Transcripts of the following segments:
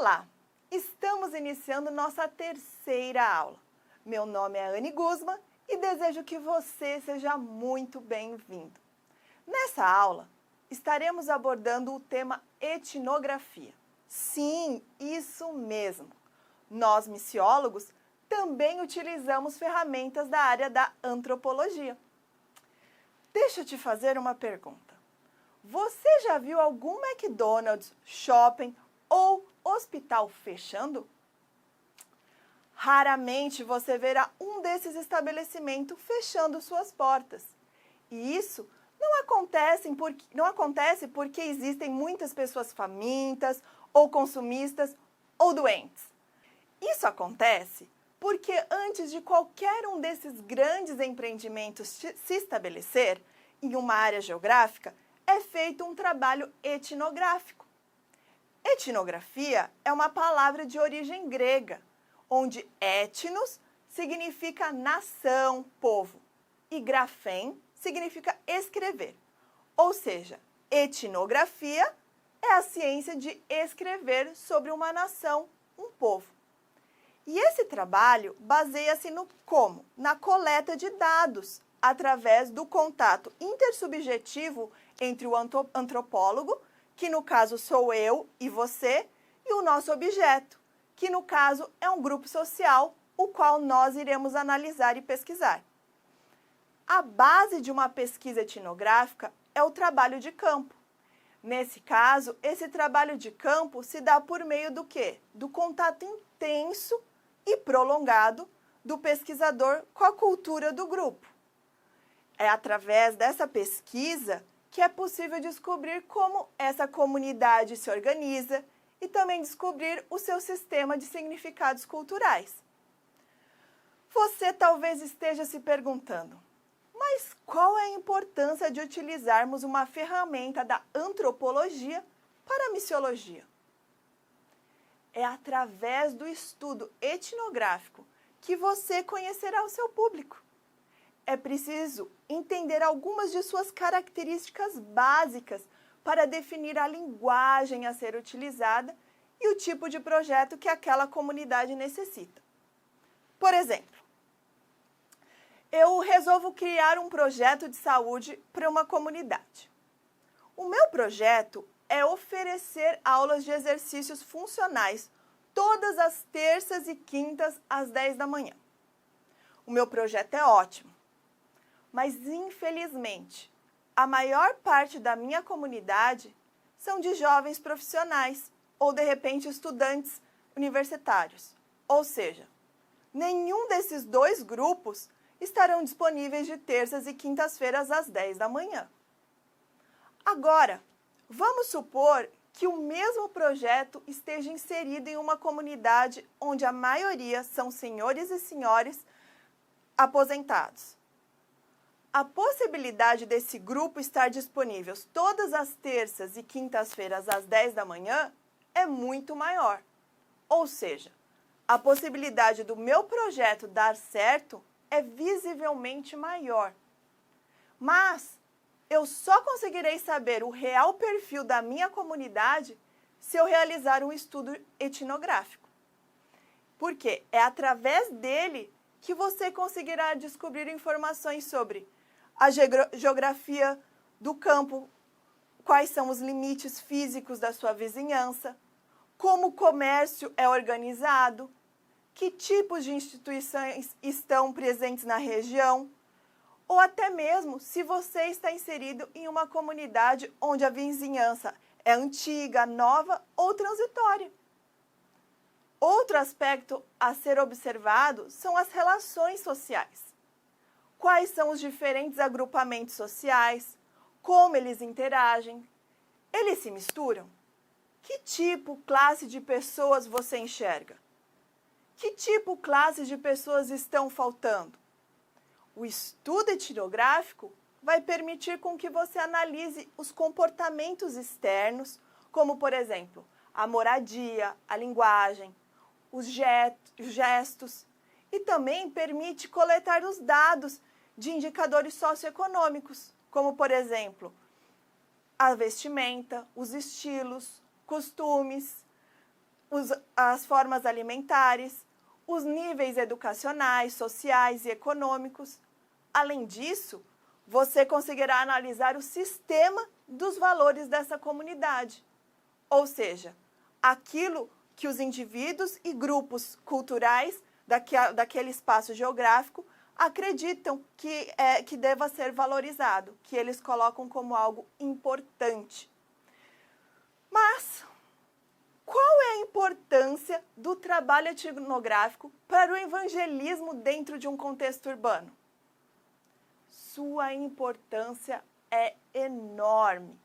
Olá! Estamos iniciando nossa terceira aula. Meu nome é Anne Guzman e desejo que você seja muito bem-vindo. Nessa aula, estaremos abordando o tema etnografia. Sim, isso mesmo! Nós, missiólogos, também utilizamos ferramentas da área da antropologia. Deixa eu te fazer uma pergunta. Você já viu algum McDonald's, shopping ou hospital fechando? Raramente você verá um desses estabelecimentos fechando suas portas. E isso não acontece porque existem muitas pessoas famintas, ou consumistas, ou doentes. Isso acontece porque antes de qualquer um desses grandes empreendimentos se estabelecer em uma área geográfica, é feito um trabalho etnográfico. Etnografia é uma palavra de origem grega, onde etnos significa nação, povo, e grafém significa escrever. Ou seja, etnografia é a ciência de escrever sobre uma nação, um povo. E esse trabalho baseia-se no como? Na coleta de dados, através do contato intersubjetivo entre o antropólogo, que no caso sou eu e você, e o nosso objeto, que no caso é um grupo social, o qual nós iremos analisar e pesquisar. A base de uma pesquisa etnográfica é o trabalho de campo. Nesse caso, esse trabalho de campo se dá por meio do quê? Do contato intenso e prolongado do pesquisador com a cultura do grupo. É através dessa pesquisa que é possível descobrir como essa comunidade se organiza e também descobrir o seu sistema de significados culturais. Você talvez esteja se perguntando, mas qual é a importância de utilizarmos uma ferramenta da antropologia para a missiologia? É através do estudo etnográfico que você conhecerá o seu público. É preciso entender algumas de suas características básicas para definir a linguagem a ser utilizada e o tipo de projeto que aquela comunidade necessita. Por exemplo, eu resolvo criar um projeto de saúde para uma comunidade. O meu projeto é oferecer aulas de exercícios funcionais todas as terças e quintas às 10 da manhã. O meu projeto é ótimo. Mas, infelizmente, a maior parte da minha comunidade são de jovens profissionais ou, de repente, estudantes universitários. Ou seja, nenhum desses dois grupos estarão disponíveis de terças e quintas-feiras às 10 da manhã. Agora, vamos supor que o mesmo projeto esteja inserido em uma comunidade onde a maioria são senhores e senhoras aposentados. A possibilidade desse grupo estar disponível todas as terças e quintas-feiras às 10 da manhã é muito maior. Ou seja, a possibilidade do meu projeto dar certo é visivelmente maior. Mas eu só conseguirei saber o real perfil da minha comunidade se eu realizar um estudo etnográfico. Porque é através dele que você conseguirá descobrir informações sobre a geografia do campo, quais são os limites físicos da sua vizinhança, como o comércio é organizado, que tipos de instituições estão presentes na região, ou até mesmo se você está inserido em uma comunidade onde a vizinhança é antiga, nova ou transitória. Outro aspecto a ser observado são as relações sociais. Quais são os diferentes agrupamentos sociais, como eles interagem, eles se misturam? Que tipo, classe de pessoas você enxerga? Que tipo, classe de pessoas estão faltando? O estudo etnográfico vai permitir com que você analise os comportamentos externos, como, por exemplo, a moradia, a linguagem, os gestos, e também permite coletar os dados de indicadores socioeconômicos, como, por exemplo, a vestimenta, os estilos, costumes, as formas alimentares, os níveis educacionais, sociais e econômicos. Além disso, você conseguirá analisar o sistema dos valores dessa comunidade, ou seja, aquilo que os indivíduos e grupos culturais daquele espaço geográfico acreditam que deva ser valorizado, que eles colocam como algo importante. Mas qual é a importância do trabalho etnográfico para o evangelismo dentro de um contexto urbano? Sua importância é enorme.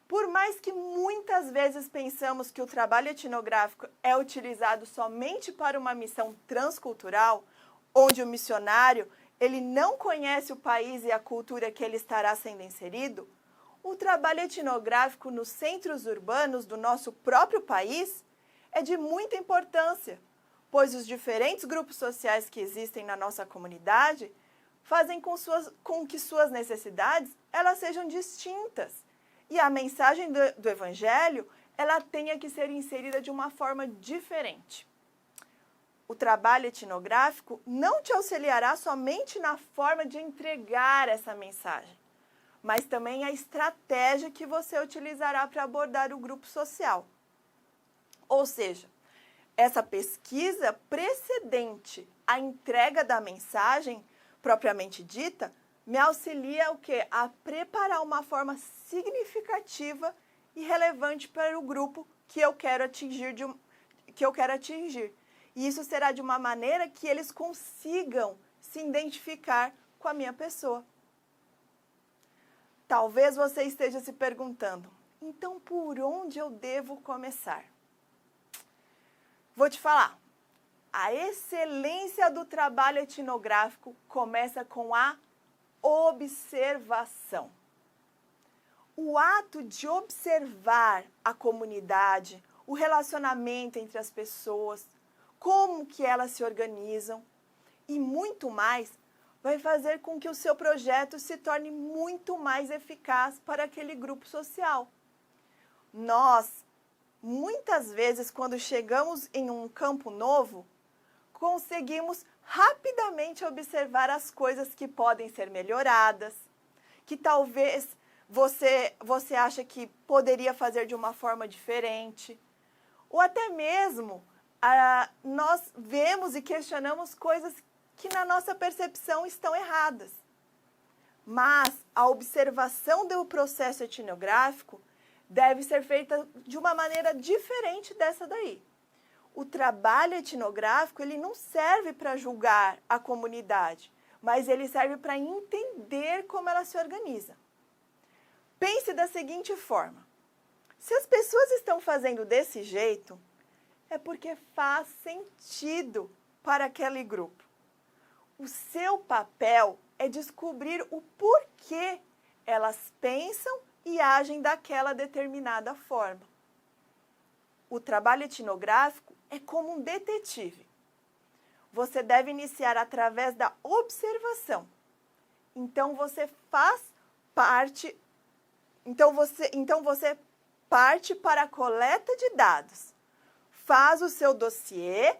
Por mais que muitas vezes pensamos que o trabalho etnográfico é utilizado somente para uma missão transcultural, onde o missionário ele não conhece o país e a cultura que ele estará sendo inserido, o trabalho etnográfico nos centros urbanos do nosso próprio país é de muita importância, pois os diferentes grupos sociais que existem na nossa comunidade fazem com que suas necessidades elas sejam distintas e a mensagem do Evangelho ela tenha que ser inserida de uma forma diferente. O trabalho etnográfico não te auxiliará somente na forma de entregar essa mensagem, mas também a estratégia que você utilizará para abordar o grupo social. Ou seja, essa pesquisa precedente à entrega da mensagem propriamente dita me auxilia o quê? A preparar uma forma significativa e relevante para o grupo que eu quero atingir. E isso será de uma maneira que eles consigam se identificar com a minha pessoa. Talvez você esteja se perguntando, então por onde eu devo começar? Vou te falar, a excelência do trabalho etnográfico começa com a observação. O ato de observar a comunidade, o relacionamento entre as pessoas, como que elas se organizam e muito mais, vai fazer com que o seu projeto se torne muito mais eficaz para aquele grupo social. Nós, muitas vezes, quando chegamos em um campo novo, conseguimos rapidamente observar as coisas que podem ser melhoradas, que talvez você acha que poderia fazer de uma forma diferente, ou até mesmo nós vemos e questionamos coisas que na nossa percepção estão erradas. Mas a observação do processo etnográfico deve ser feita de uma maneira diferente dessa daí. O trabalho etnográfico ele não serve para julgar a comunidade, mas ele serve para entender como ela se organiza. Pense da seguinte forma: se as pessoas estão fazendo desse jeito, é porque faz sentido para aquele grupo. O seu papel é descobrir o porquê elas pensam e agem daquela determinada forma. O trabalho etnográfico é como um detetive. Você deve iniciar através da observação. Então você parte para a coleta de dados. Faz o seu dossiê,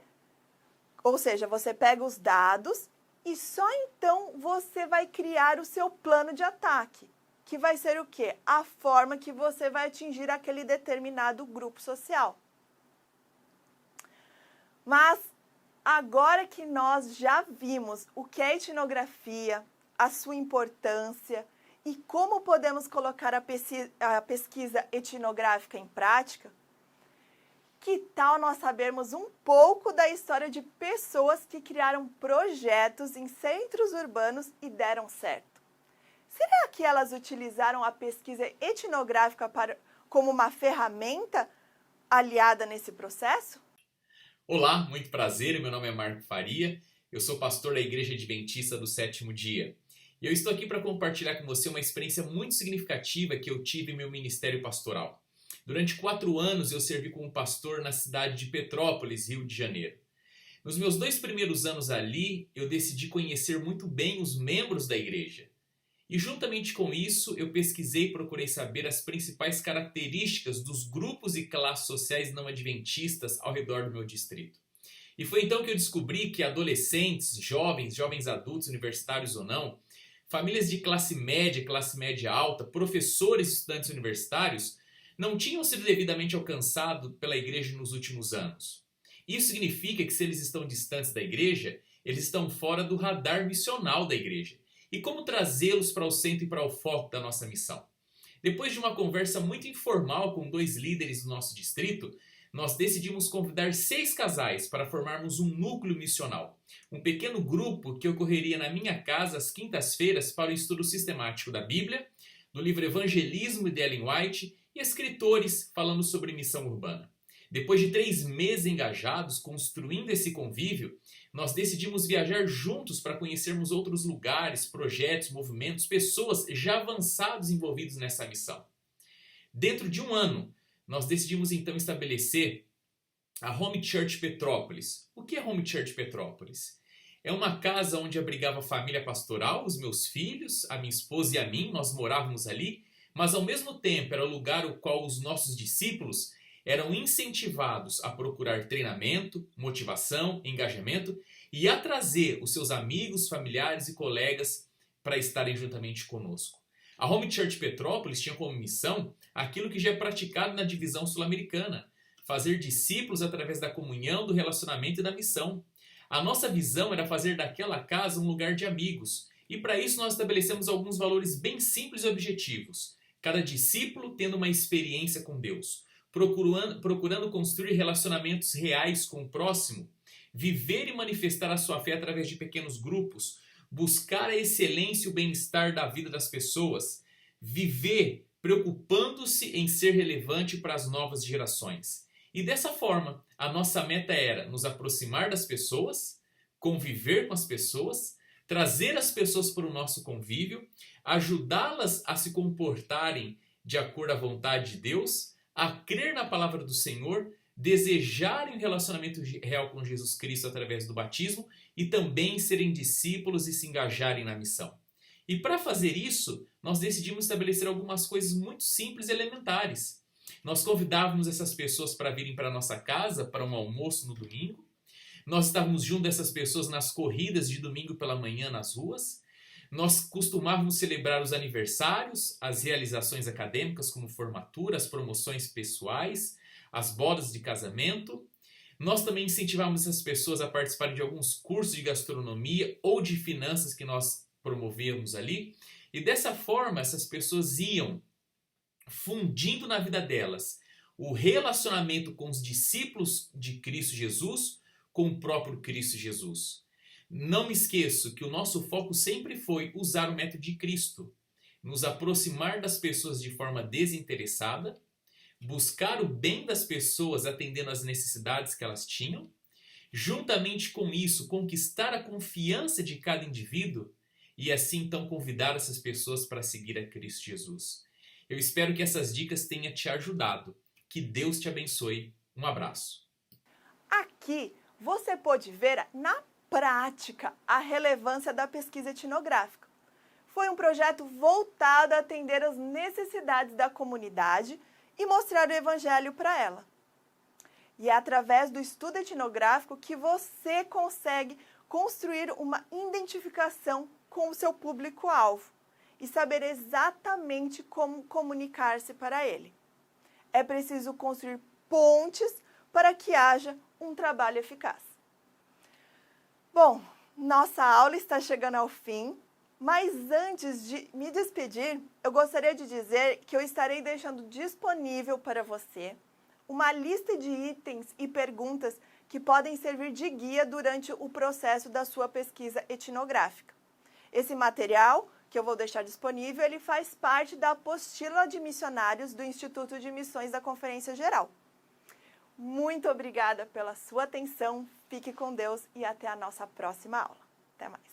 ou seja, você pega os dados e só então você vai criar o seu plano de ataque, que vai ser o quê? A forma que você vai atingir aquele determinado grupo social. Mas agora que nós já vimos o que é etnografia, a sua importância e como podemos colocar a pesquisa etnográfica em prática, que tal nós sabermos um pouco da história de pessoas que criaram projetos em centros urbanos e deram certo? Será que elas utilizaram a pesquisa etnográfica como uma ferramenta aliada nesse processo? Olá, muito prazer, meu nome é Marco Faria, eu sou pastor da Igreja Adventista do Sétimo Dia. E eu estou aqui para compartilhar com você uma experiência muito significativa que eu tive em meu ministério pastoral. Durante 4 anos eu servi como pastor na cidade de Petrópolis, Rio de Janeiro. Nos meus 2 primeiros anos ali, eu decidi conhecer muito bem os membros da igreja. E juntamente com isso, eu pesquisei e procurei saber as principais características dos grupos e classes sociais não adventistas ao redor do meu distrito. E foi então que eu descobri que adolescentes, jovens adultos, universitários ou não, famílias de classe média alta, professores e estudantes universitários não tinham sido devidamente alcançados pela igreja nos últimos anos. Isso significa que se eles estão distantes da igreja, eles estão fora do radar missional da igreja. E como trazê-los para o centro e para o foco da nossa missão? Depois de uma conversa muito informal com 2 líderes do nosso distrito, nós decidimos convidar 6 casais para formarmos um núcleo missional. Um pequeno grupo que ocorreria na minha casa às quintas-feiras para o estudo sistemático da Bíblia, do livro Evangelismo de Ellen White e escritores falando sobre missão urbana. Depois de 3 meses engajados construindo esse convívio, nós decidimos viajar juntos para conhecermos outros lugares, projetos, movimentos, pessoas já avançados envolvidos nessa missão. Dentro de um ano, nós decidimos então estabelecer a Home Church Petrópolis. O que é Home Church Petrópolis? É uma casa onde abrigava a família pastoral, os meus filhos, a minha esposa e a mim, nós morávamos ali, mas ao mesmo tempo era o lugar o qual os nossos discípulos eram incentivados a procurar treinamento, motivação, engajamento e a trazer os seus amigos, familiares e colegas para estarem juntamente conosco. A Home Church Petrópolis tinha como missão aquilo que já é praticado na divisão sul-americana, fazer discípulos através da comunhão, do relacionamento e da missão. A nossa visão era fazer daquela casa um lugar de amigos, e para isso nós estabelecemos alguns valores bem simples e objetivos. Cada discípulo tendo uma experiência com Deus, procurando construir relacionamentos reais com o próximo, viver e manifestar a sua fé através de pequenos grupos, buscar a excelência e o bem-estar da vida das pessoas, viver preocupando-se em ser relevante para as novas gerações. E dessa forma, a nossa meta era nos aproximar das pessoas, conviver com as pessoas, trazer as pessoas para o nosso convívio, ajudá-las a se comportarem de acordo à vontade de Deus, a crer na palavra do Senhor, desejarem um relacionamento real com Jesus Cristo através do batismo e também serem discípulos e se engajarem na missão. E para fazer isso, nós decidimos estabelecer algumas coisas muito simples e elementares. Nós convidávamos essas pessoas para virem para a nossa casa para um almoço no domingo. Nós estávamos junto dessas pessoas nas corridas de domingo pela manhã nas ruas. Nós costumávamos celebrar os aniversários, as realizações acadêmicas como formatura, as promoções pessoais, as bodas de casamento. Nós também incentivávamos essas pessoas a participarem de alguns cursos de gastronomia ou de finanças que nós promovíamos ali. E dessa forma, essas pessoas iam fundindo na vida delas o relacionamento com os discípulos de Cristo Jesus com o próprio Cristo Jesus. Não me esqueço que o nosso foco sempre foi usar o método de Cristo, nos aproximar das pessoas de forma desinteressada, buscar o bem das pessoas atendendo às necessidades que elas tinham, juntamente com isso conquistar a confiança de cada indivíduo e assim então convidar essas pessoas para seguir a Cristo Jesus. Eu espero que essas dicas tenham te ajudado. Que Deus te abençoe. Um abraço. Aqui você pode ver na prática a relevância da pesquisa etnográfica. Foi um projeto voltado a atender às necessidades da comunidade e mostrar o evangelho para ela. E é através do estudo etnográfico que você consegue construir uma identificação com o seu público-alvo e saber exatamente como comunicar-se para ele. É preciso construir pontes para que haja um trabalho eficaz. Bom, nossa aula está chegando ao fim, mas antes de me despedir, eu gostaria de dizer que eu estarei deixando disponível para você uma lista de itens e perguntas que podem servir de guia durante o processo da sua pesquisa etnográfica. Esse material que eu vou deixar disponível, ele faz parte da apostila de missionários do Instituto de Missões da Conferência Geral. Muito obrigada pela sua atenção, fique com Deus e até a nossa próxima aula. Até mais!